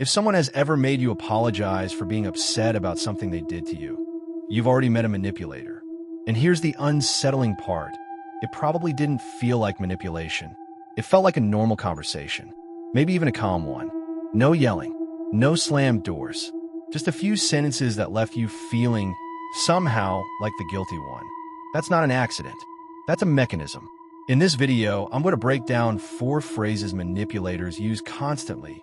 If someone has ever made you apologize for being upset about something they did to you, you've already met a manipulator. And here's the unsettling part. It probably didn't feel like manipulation. It felt like a normal conversation, maybe even a calm one. No yelling, no slammed doors, just a few sentences that left you feeling somehow like the guilty one. That's not an accident. That's a mechanism. In this video, I'm going to break down 4 phrases manipulators use constantly.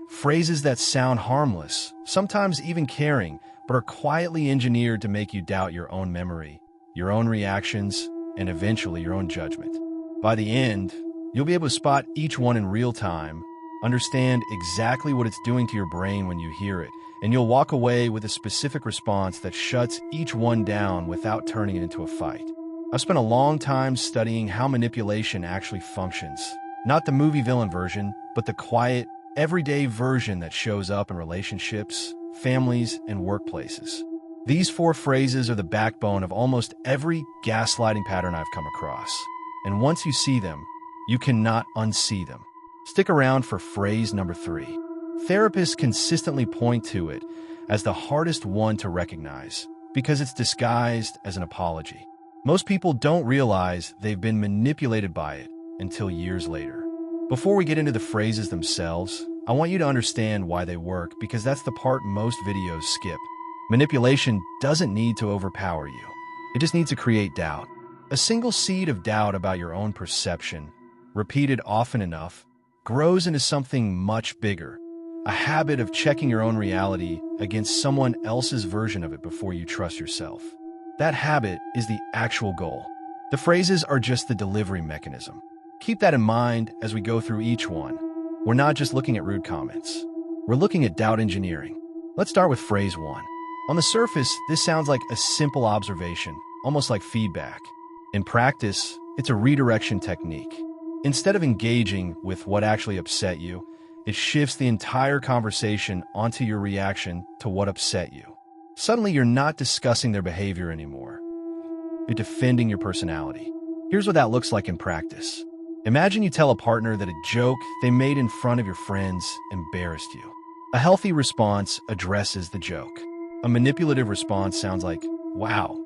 Phrases that sound harmless, sometimes even caring, but are quietly engineered to make you doubt your own memory, your own reactions, and eventually your own judgment. By the end, you'll be able to spot each one in real time, understand exactly what it's doing to your brain when you hear it, and you'll walk away with a specific response that shuts each one down without turning it into a fight. I've spent a long time studying how manipulation actually functions. Not the movie villain version, but the quiet, everyday version that shows up in relationships, families, and workplaces. These 4 phrases are the backbone of almost every gaslighting pattern I've come across. And once you see them, you cannot unsee them. Stick around for phrase number 3. Therapists consistently point to it as the hardest one to recognize because it's disguised as an apology. Most people don't realize they've been manipulated by it until years later. Before we get into the phrases themselves, I want you to understand why they work because that's the part most videos skip. Manipulation doesn't need to overpower you. It just needs to create doubt. A single seed of doubt about your own perception, repeated often enough, grows into something much bigger. A habit of checking your own reality against someone else's version of it before you trust yourself. That habit is the actual goal. The phrases are just the delivery mechanism. Keep that in mind as we go through each one. We're not just looking at rude comments. We're looking at doubt engineering. Let's start with phrase 1. On the surface, this sounds like a simple observation, almost like feedback. In practice, it's a redirection technique. Instead of engaging with what actually upset you, it shifts the entire conversation onto your reaction to what upset you. Suddenly, you're not discussing their behavior anymore. You're defending your personality. Here's what that looks like in practice. Imagine you tell a partner that a joke they made in front of your friends embarrassed you. A healthy response addresses the joke. A manipulative response sounds like, "Wow,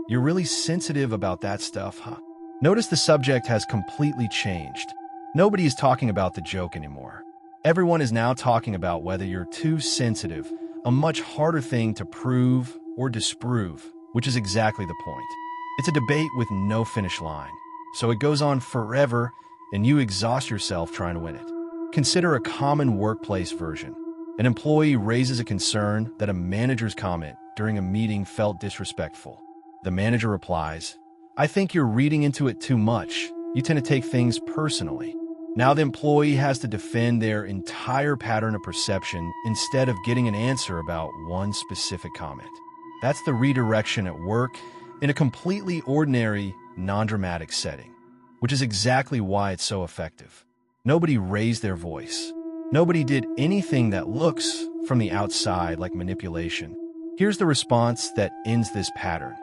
you're really sensitive about that stuff, huh?" Notice the subject has completely changed. Nobody is talking about the joke anymore. Everyone is now talking about whether you're too sensitive, a much harder thing to prove or disprove, which is exactly the point. It's a debate with no finish line, so it goes on forever and you exhaust yourself trying to win it. Consider a common workplace version. An employee raises a concern that a manager's comment during a meeting felt disrespectful. The manager replies, "I think you're reading into it too much. You tend to take things personally." Now the employee has to defend their entire pattern of perception instead of getting an answer about one specific comment. That's the redirection at work in a completely ordinary, non-dramatic setting, which is exactly why it's so effective. Nobody raised their voice. Nobody did anything that looks, from the outside, like manipulation. Here's the response that ends this pattern.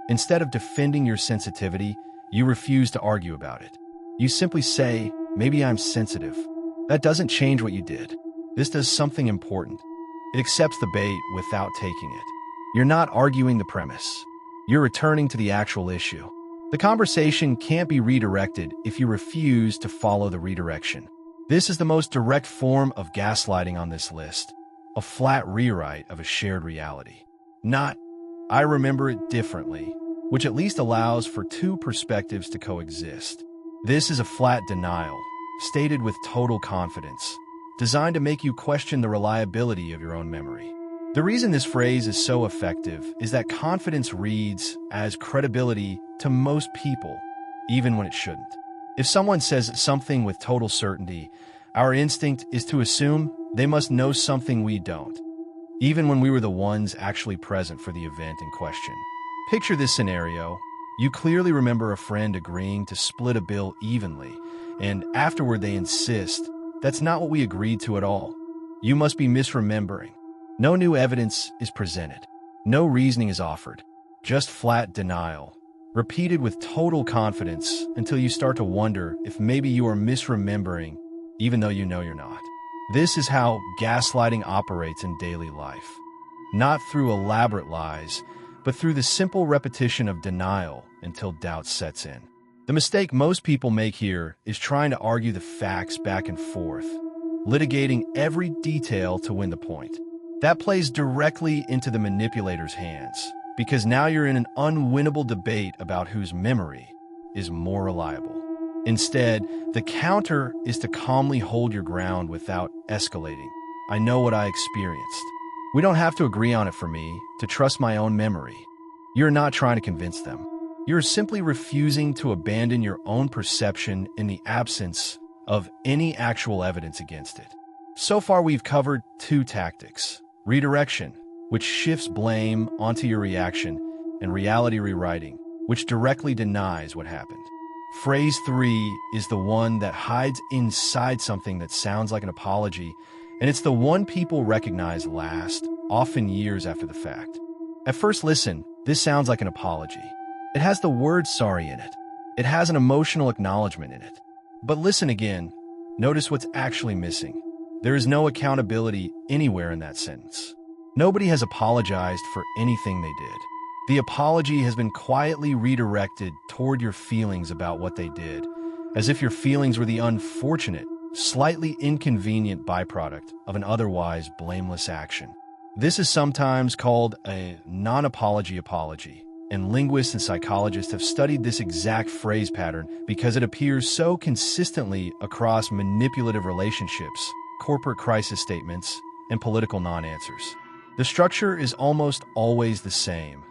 Instead of defending your sensitivity, you refuse to argue about it. You simply say, "Maybe I'm sensitive." That doesn't change what you did. This does something important. It accepts the bait without taking it. You're not arguing the premise. You're returning to the actual issue. The conversation can't be redirected if you refuse to follow the redirection. This is the most direct form of gaslighting on this list, a flat rewrite of a shared reality. Not, "I remember it differently," which at least allows for 2 perspectives to coexist. This is a flat denial, stated with total confidence, designed to make you question the reliability of your own memory. The reason this phrase is so effective is that confidence reads as credibility to most people, even when it shouldn't. If someone says something with total certainty, our instinct is to assume they must know something we don't, even when we were the ones actually present for the event in question. Picture this scenario. You clearly remember a friend agreeing to split a bill evenly, and afterward they insist, "That's not what we agreed to at all. You must be misremembering." No new evidence is presented. No reasoning is offered. Just flat denial, repeated with total confidence until you start to wonder if maybe you are misremembering, even though you know you're not. This is how gaslighting operates in daily life. Not through elaborate lies, but through the simple repetition of denial until doubt sets in. The mistake most people make here is trying to argue the facts back and forth, litigating every detail to win the point. That plays directly into the manipulator's hands, because now you're in an unwinnable debate about whose memory is more reliable. Instead, the counter is to calmly hold your ground without escalating. I know what I experienced. We don't have to agree on it for me to trust my own memory. You're not trying to convince them. You're simply refusing to abandon your own perception in the absence of any actual evidence against it. So far, we've covered two tactics: redirection, which shifts blame onto your reaction, and reality rewriting, which directly denies what happened. Phrase 3 is the one that hides inside something that sounds like an apology, and it's the one people recognize last, often years after the fact. At first listen, this sounds like an apology. It has the word sorry in it. It has an emotional acknowledgement in it. But listen again. Notice what's actually missing. There is no accountability anywhere in that sentence. Nobody has apologized for anything they did. The apology has been quietly redirected toward your feelings about what they did, as if your feelings were the unfortunate, slightly inconvenient byproduct of an otherwise blameless action. This is sometimes called a non-apology apology, and linguists and psychologists have studied this exact phrase pattern because it appears so consistently across manipulative relationships, corporate crisis statements, and political non-answers. The structure is almost always the same.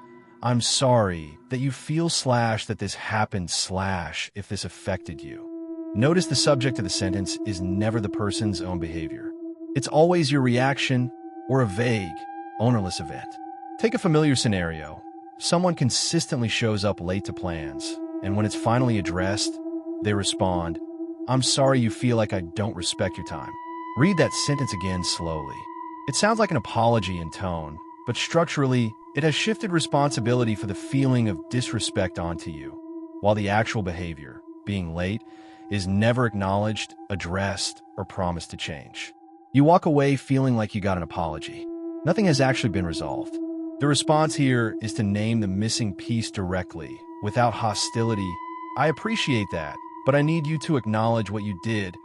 I'm sorry that you feel / that this happened / if this affected you. Notice the subject of the sentence is never the person's own behavior. It's always your reaction or a vague, ownerless event. Take a familiar scenario. Someone consistently shows up late to plans, and when it's finally addressed, they respond, "I'm sorry you feel like I don't respect your time." Read that sentence again slowly. It sounds like an apology in tone, but structurally, it has shifted responsibility for the feeling of disrespect onto you, while the actual behavior, being late, is never acknowledged, addressed, or promised to change. You walk away feeling like you got an apology. Nothing has actually been resolved. The response here is to name the missing piece directly, without hostility. "I appreciate that, but I need you to acknowledge what you did,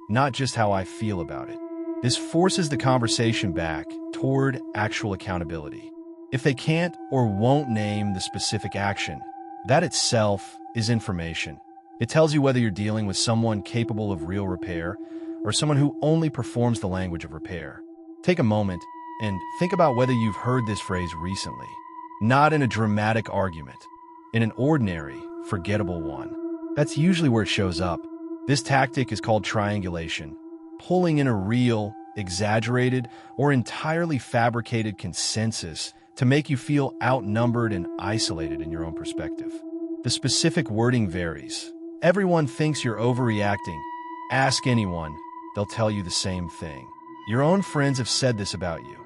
not just how I feel about it." This forces the conversation back toward actual accountability. If they can't or won't name the specific action, that itself is information. It tells you whether you're dealing with someone capable of real repair or someone who only performs the language of repair. Take a moment and think about whether you've heard this phrase recently. Not in a dramatic argument, in an ordinary, forgettable one. That's usually where it shows up. This tactic is called triangulation, pulling in a real, exaggerated, or entirely fabricated consensus to make you feel outnumbered and isolated in your own perspective. The specific wording varies. Everyone thinks you're overreacting. Ask anyone, they'll tell you the same thing. Your own friends have said this about you.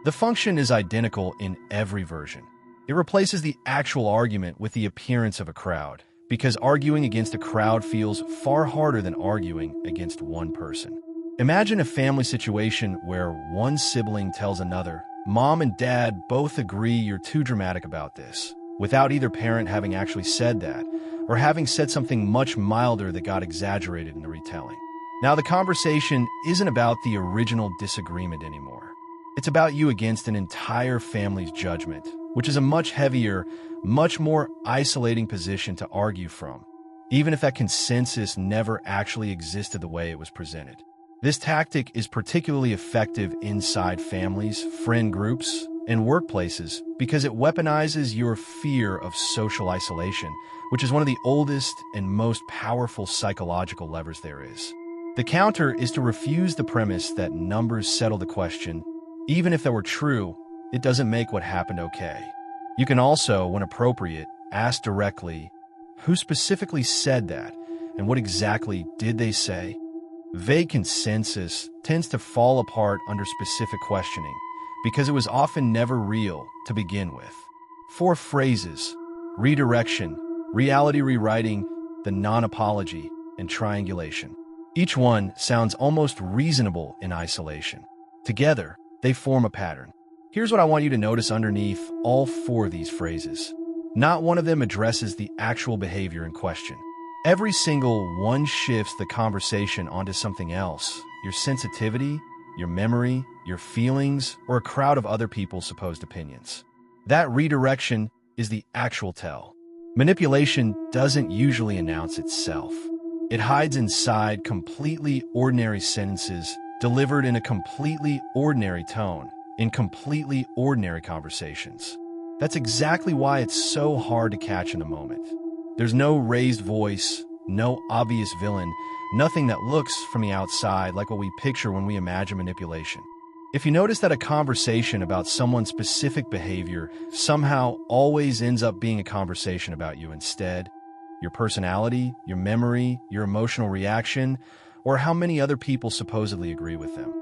The function is identical in every version. It replaces the actual argument with the appearance of a crowd, because arguing against a crowd feels far harder than arguing against one person. Imagine a family situation where one sibling tells another, "Mom and Dad both agree you're too dramatic about this," without either parent having actually said that, or having said something much milder that got exaggerated in the retelling. Now, the conversation isn't about the original disagreement anymore. It's about you against an entire family's judgment, which is a much heavier, much more isolating position to argue from, even if that consensus never actually existed the way it was presented. This tactic is particularly effective inside families, friend groups, and workplaces because it weaponizes your fear of social isolation, which is one of the oldest and most powerful psychological levers there is. The counter is to refuse the premise that numbers settle the question. Even if that were true, it doesn't make what happened okay. You can also, when appropriate, ask directly, who specifically said that, and what exactly did they say? Vague consensus tends to fall apart under specific questioning because it was often never real to begin with. 4 phrases: redirection, reality rewriting, the non-apology, and triangulation. Each one sounds almost reasonable in isolation. Together, they form a pattern. Here's what I want you to notice underneath all four of these phrases. Not one of them addresses the actual behavior in question. Every single one shifts the conversation onto something else: your sensitivity, your memory, your feelings, or a crowd of other people's supposed opinions. That redirection is the actual tell. Manipulation doesn't usually announce itself. It hides inside completely ordinary sentences delivered in a completely ordinary tone, in completely ordinary conversations. That's exactly why it's so hard to catch in the moment. There's no raised voice, no obvious villain, nothing that looks from the outside like what we picture when we imagine manipulation. If you notice that a conversation about someone's specific behavior somehow always ends up being a conversation about you instead, your personality, your memory, your emotional reaction, or how many other people supposedly agree with them,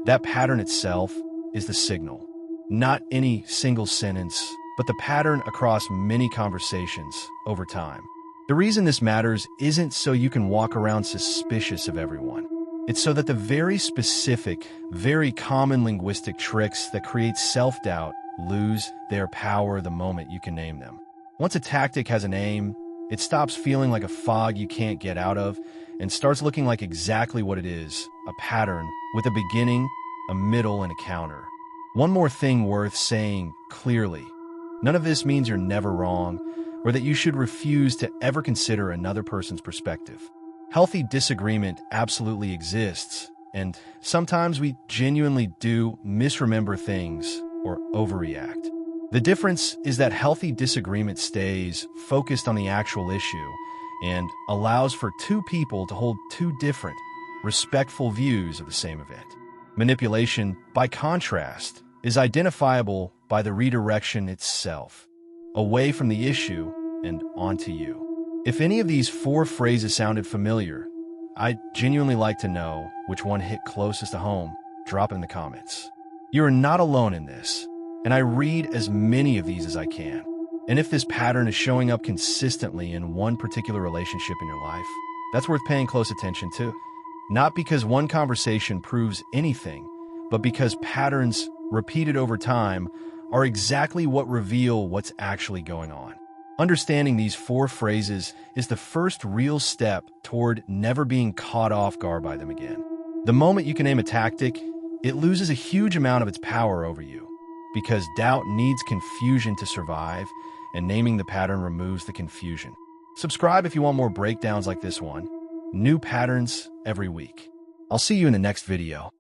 that pattern itself is the signal. Not any single sentence, but the pattern across many conversations over time. The reason this matters isn't so you can walk around suspicious of everyone. It's so that the very specific, very common linguistic tricks that create self-doubt lose their power the moment you can name them. Once a tactic has a name, it stops feeling like a fog you can't get out of and starts looking like exactly what it is: a pattern with a beginning, a middle, and a counter. One more thing worth saying clearly: none of this means you're never wrong, or that you should refuse to ever consider another person's perspective. Healthy disagreement absolutely exists, and sometimes we genuinely do misremember things or overreact. The difference is that healthy disagreement stays focused on the actual issue and allows for two people to hold two different, respectful views of the same event. Manipulation, by contrast, is identifiable by the redirection itself, away from the issue and onto you. If any of these four phrases sounded familiar, I'd genuinely like to know which one hit closest to home. Drop in the comments. You are not alone in this, and I read as many of these as I can. And if this pattern is showing up consistently in one particular relationship in your life, that's worth paying close attention to. Not because one conversation proves anything, but because patterns repeated over time are exactly what reveal what's actually going on. Understanding these four phrases is the first real step toward never being caught off guard by them again. The moment you can name a tactic, it loses a huge amount of its power over you, because doubt needs confusion to survive, and naming the pattern removes the confusion. Subscribe if you want more breakdowns like this one. New patterns every week. I'll see you in the next video.